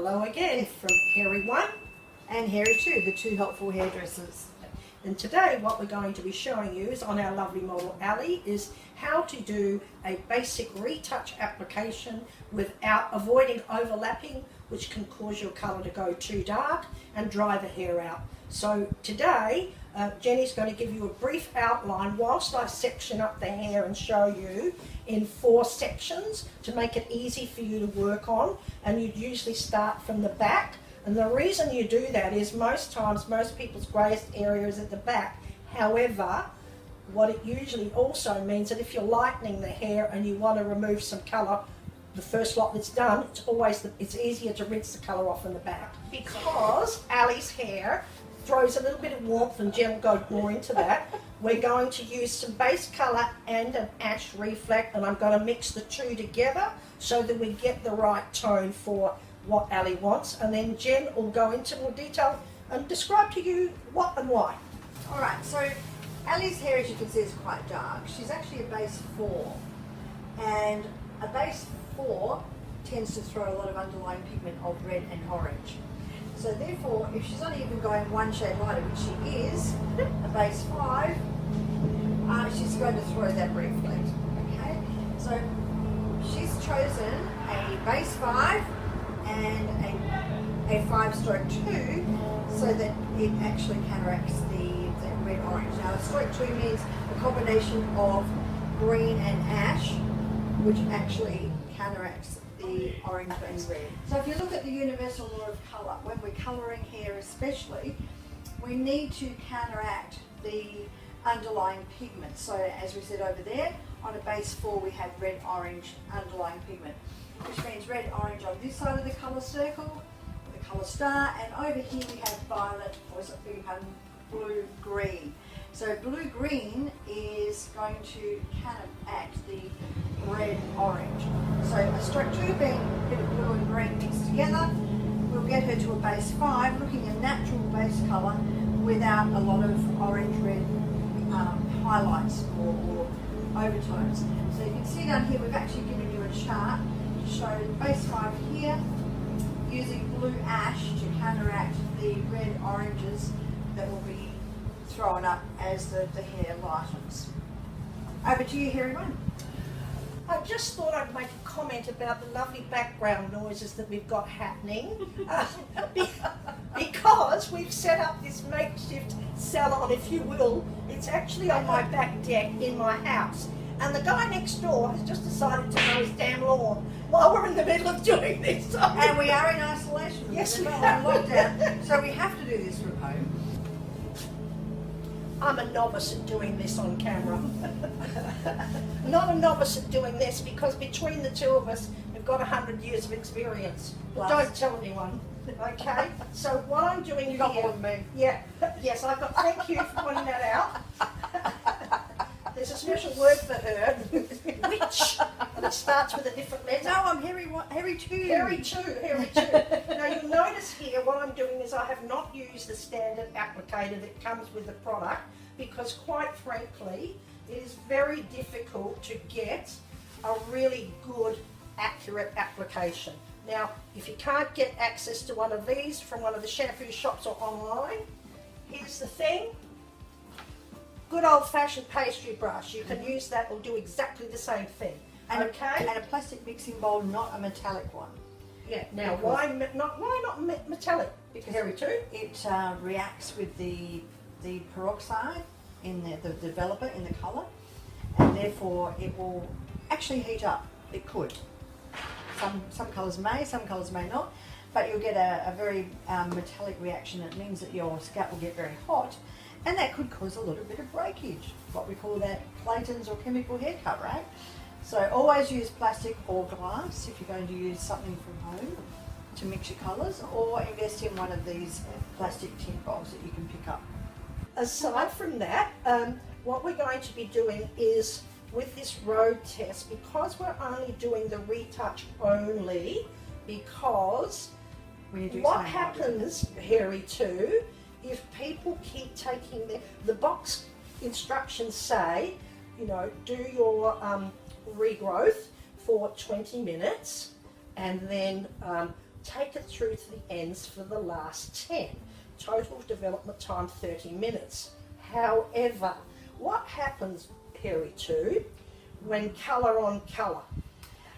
Hello again from Hairy 1 and Hairy 2, the two helpful hairdressers. And today what we're going to be showing you is on our lovely model Ali is how to do a basic retouch application without avoiding overlapping, which can cause your colour to go too dark and dry the hair out. So today Jenny's going to give you a brief outline whilst I section up the hair and show you in 4 sections to make it easy for you to work on. And you'd usually start from the back, and the reason you do that is most times most people's greyest area is at the back. However, what it usually also means that if you're lightening the hair and you want to remove some colour, the first lot that's done, it's easier to rinse the colour off in the back. Because Ali's hair throws a little bit of warmth, and Jen will go more into that. We're going to use some base colour and an ash reflect, and I'm going to mix the two together so that we get the right tone for what Ali wants, and then Jen will go into more detail and describe to you what and why. Alright, so Ali's hair, as you can see, is quite dark. She's actually a base 4, and a base 4 tends to throw a lot of underlying pigment of red and orange. So therefore, if she's only even going one shade lighter, which she is, a base 5, she's going to throw that reflect. Okay, so she's chosen a base 5 and a 5/2 so that it actually counteracts the red orange. Now, a stroke 2 means a combination of green and ash, which actually counteracts the orange and red. So if you look at the universal law of colour, when we're colouring hair especially, we need to counteract the underlying pigment. So as we said over there, on a base 4 we have red-orange underlying pigment, which means red-orange on this side of the colour circle, the colour star, and over here we have violet, or blue-green. So blue-green is going to counteract the red-orange. So a stroke 2 being a bit of blue and green mixed together will get her to a base 5, looking a natural base colour without a lot of orange-red highlights or overtones. So you can see down here we've actually given you a chart to show base 5 here using blue ash to counteract the red oranges that will be thrown up as the hair lightens. Over to you, Hairy 1. I just thought I'd make a comment about the lovely background noises that we've got happening because we've set up this makeshift salon, if you will. It's actually on my back deck in my house, and the guy next door has just decided to mow his damn lawn while we're in the middle of doing this. And we are in isolation. Yes, we are are. on lockdown, so we have to do this from home. I'm a novice at doing this on camera. Not a novice at doing this because between the two of us, we've got 100 years of experience. But don't tell anyone, okay? So what I'm doing You got here, more than me. Yeah, yes, I've got. Thank you for pointing that out. There's a special word for her, witch, and it starts with a different letter. No, I'm Hairy 2. Hairy 2, Hairy 2. Now you'll notice here what I'm doing is I have not used the standard applicator that comes with the product because quite frankly it is very difficult to get a really good accurate application. Now if you can't get access to one of these from one of the shampoo shops or online, here's the thing. Good old-fashioned pastry brush. You can use that, will do exactly the same thing. And okay? And a plastic mixing bowl, not a metallic one. Yeah. Now, why not metallic? Because Hairy 2? It reacts with the peroxide in the developer in the colour, and therefore it will actually heat up. It could. Some colours may, some colours may not, but you'll get a very metallic reaction. It means that your scalp will get very hot. And that could cause a little bit of breakage, what we call that Clayton's or chemical haircut, right? So always use plastic or glass if you're going to use something from home to mix your colours, or invest in one of these plastic tint bowls that you can pick up. Aside from that, what we're going to be doing is with this road test, because we're only doing the retouch only, because what happens, Hairy 2, if people keep taking the box instructions say, you know, do your regrowth for 20 minutes and then take it through to the ends for the last 10. Total development time 30 minutes. However, what happens, Harry, too, when colour on colour?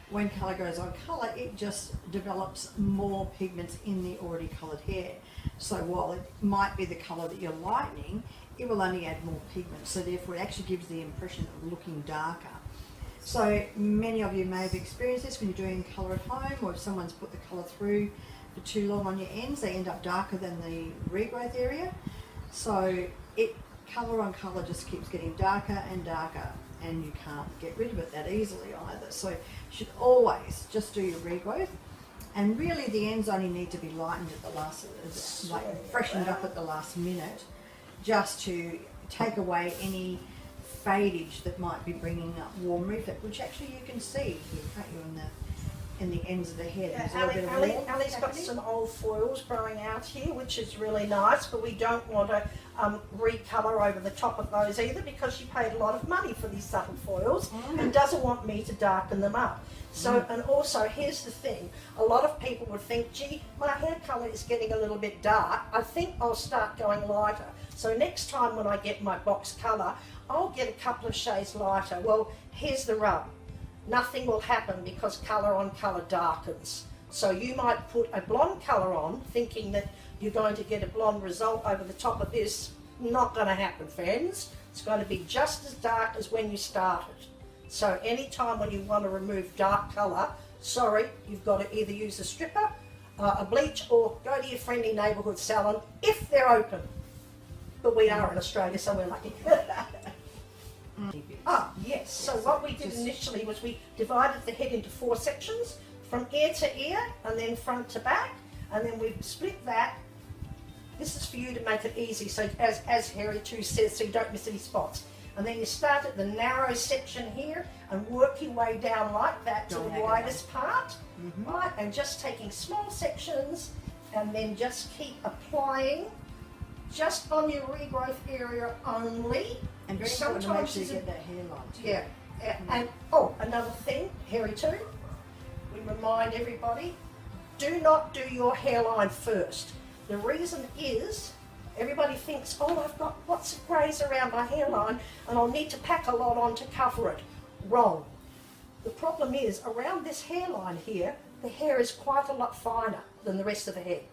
When colour goes on colour, it just develops more pigments in the already coloured hair. So while it might be the colour that you're lightening, it will only add more pigment. So therefore it actually gives the impression of looking darker. So many of you may have experienced this when you're doing colour at home, or if someone's put the colour through for too long on your ends, they end up darker than the regrowth area. So colour on colour just keeps getting darker and darker, and you can't get rid of it that easily either. So you should always just do your regrowth, and really the ends only need to be lightened at the last, like freshened up at the last minute, just to take away any fadage that might be bringing up warm reflect, which actually you can see here, can't you, in the ends of the hair. There's a little bit of warmth Ali's got happening. some old foils growing out here, which is really nice, but we don't want to recolour over the top of those either, because she paid a lot of money for these subtle foils and doesn't want me to darken them up. So, and also, here's the thing, a lot of people would think, gee, my hair colour is getting a little bit dark, I think I'll start going lighter. So next time when I get my box colour, I'll get a couple of shades lighter. Well, here's the rub. Nothing will happen because colour on colour darkens. So you might put a blonde colour on thinking that you're going to get a blonde result over the top of this. Not going to happen, friends. It's going to be just as dark as when you started. So anytime when you want to remove dark colour, sorry, you've got to either use a stripper, a bleach, or go to your friendly neighbourhood salon if they're open. But we are in Australia, so we're lucky. Ah, yes. So what we did initially was we divided the head into 4 sections, from ear to ear and then front to back, and then we split that. This is for you to make it easy, so as Harry too says, so you don't miss any spots. And then you start at the narrow section here and work your way down like that to the widest part, right? And just taking small sections, and then just keep applying just on your regrowth area only. And very important to make sure you get that hairline too. Yeah. And another thing, Harry too, we remind everybody, do not do your hairline first. The reason is, everybody thinks, oh, I've got lots of greys around my hairline and I'll need to pack a lot on to cover it. Wrong. The problem is, around this hairline here, the hair is quite a lot finer than the rest of the head.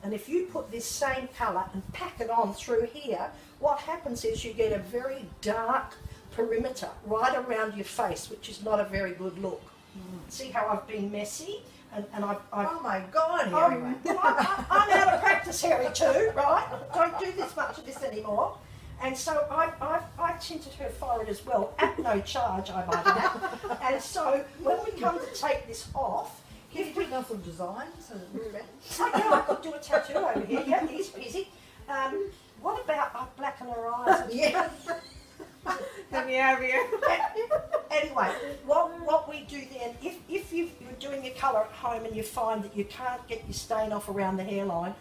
And if you put this same colour and pack it on through here, what happens is you get a very dark perimeter right around your face, which is not a very good look. See how I've been messy? And I've oh my God, Harry. I'm out of practice, Harry, too, right? Don't do this much of this anymore. And so I tinted her forehead as well, at no charge, I might add. And so when we come to take this off, Can you do enough of design so that it looks better? I could do a tattoo over here. Yeah, he's busy. What about I blacken her eyes? Yeah. Let me have you. Anyway, what we do then, if you're doing your colour at home and you find that you can't get your stain off around the hairline,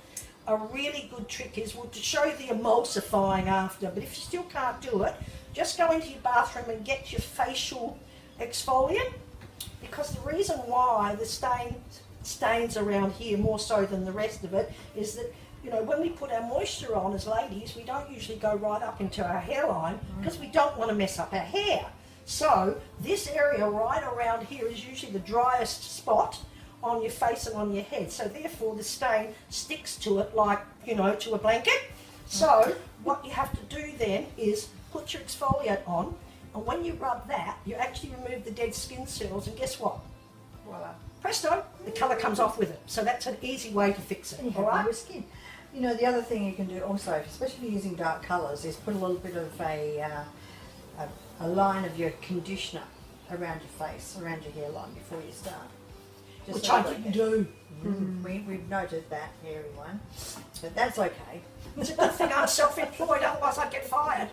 a really good trick is, well, to show the emulsifying after, but if you still can't do it, just go into your bathroom and get your facial exfoliant, because the reason why the stains around here more so than the rest of it is that, you know, when we put our moisture on as ladies, we don't usually go right up into our hairline because we don't want to mess up our hair. So this area right around here is usually the driest spot on your face and on your head. So therefore the stain sticks to it like, you know, to a blanket. So what you have to do then is put your exfoliant on, and when you rub that, you actually remove the dead skin cells, and guess what? Voila. Presto, the colour comes off with it. So that's an easy way to fix it, And you all have right? your skin. You know, the other thing you can do also, especially using dark colours, is put a little bit of a line of your conditioner around your face, around your hairline before you start. Just Which so I that- didn't do. We've noted that, hairy one, but that's okay. It's a good thing I'm self-employed, otherwise I'd get fired.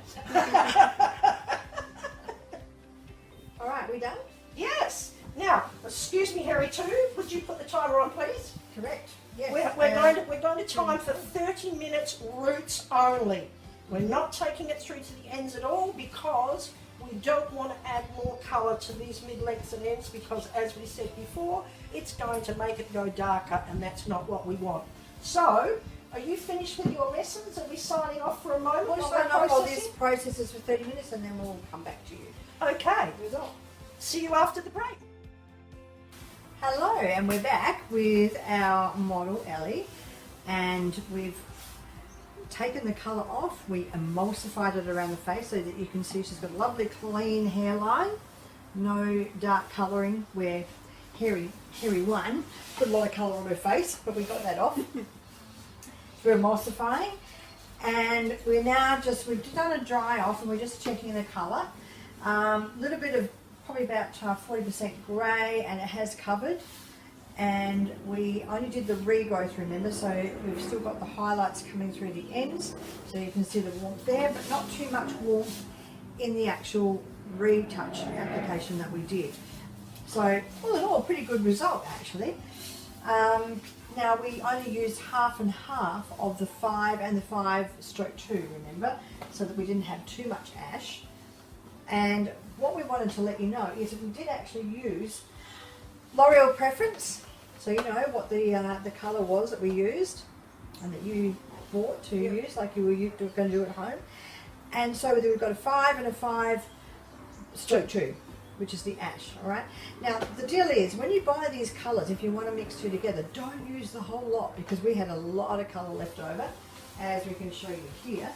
All right, we done? Yes. Now, excuse me, Harry, too. Would you put the timer on, please? Correct. Yes. We're going to time for 30 minutes roots only. We're not taking it through to the ends at all because we don't want to add more colour colour to these mid-lengths and ends because, as we said before, it's going to make it go darker, and that's not what we want. So, are you finished with your lessons? Are we signing off for a moment? We'll while sign we're off all processing? these processes for 30 minutes and then we'll come back to you. Okay, Result. see you after the break. Hello, and we're back with our model Ellie, and we've taken the colour off. We emulsified it around the face so that you can see she's got a lovely clean hairline, no dark colouring where Hairy one put a lot of colour on her face, but we got that off. We're emulsifying, and we've done a dry off, and we're just checking the colour. Little bit of probably about 40% grey, and it has covered. And we only did the regrowth, remember, so we've still got the highlights coming through the ends, so you can see the warmth there, but not too much warmth in the actual retouch application that we did. So all in all, a pretty good result actually. Now we only used half and half of the 5 and the 5/2, remember, so that we didn't have too much ash. And what we wanted to let you know is that we did actually use Loreal Preference, so you know what the colour was that we used and that you bought to use, like you were going to do at home. And so we've got a 5 and a 5/2, which is the ash, all right? Now, the deal is, when you buy these colours, if you want to mix two together, don't use the whole lot, because we had a lot of colour left over, as we can show you here.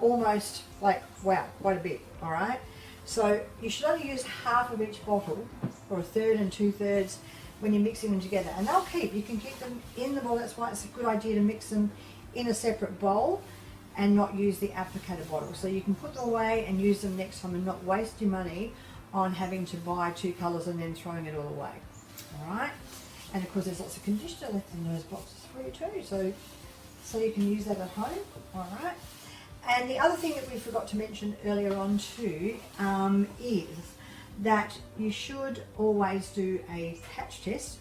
Almost like, wow, quite a bit, all right? So you should only use half of each bottle, or a third and 2/3 when you're mixing them together. And they'll keep, you can keep them in the bowl. That's why it's a good idea to mix them in a separate bowl and not use the applicator bottle. So you can put them away and use them next time and not waste your money on having to buy 2 colours and then throwing it all away, all right? And of course there's lots of conditioner left in those boxes for you too, so you can use that at home, all right? And the other thing that we forgot to mention earlier on too is that you should always do a patch test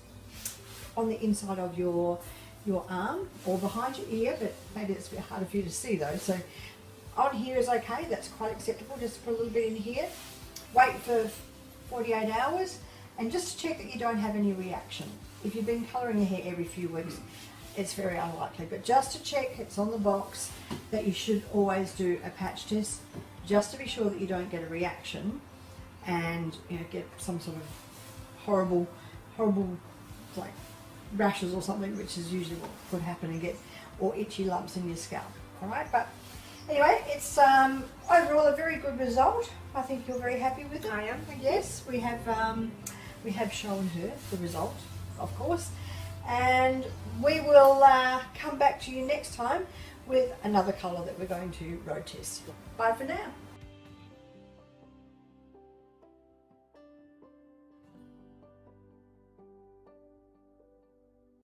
on the inside of your arm or behind your ear, but maybe it's a bit harder for you to see though. So on here is okay, that's quite acceptable. Just put a little bit in here, wait for 48 hours, and just to check that you don't have any reaction. If you've been colouring your hair every few weeks, it's very unlikely, but just to check, it's on the box that you should always do a patch test, just to be sure that you don't get a reaction and get some sort of horrible like rashes or something, which is usually what could happen, and get or itchy lumps in your scalp. All right, but anyway, it's overall a very good result. I think you're very happy with it. I am, thank you. Yes, we have shown her the result, of course. And we will come back to you next time with another colour that we're going to road test. Bye for now.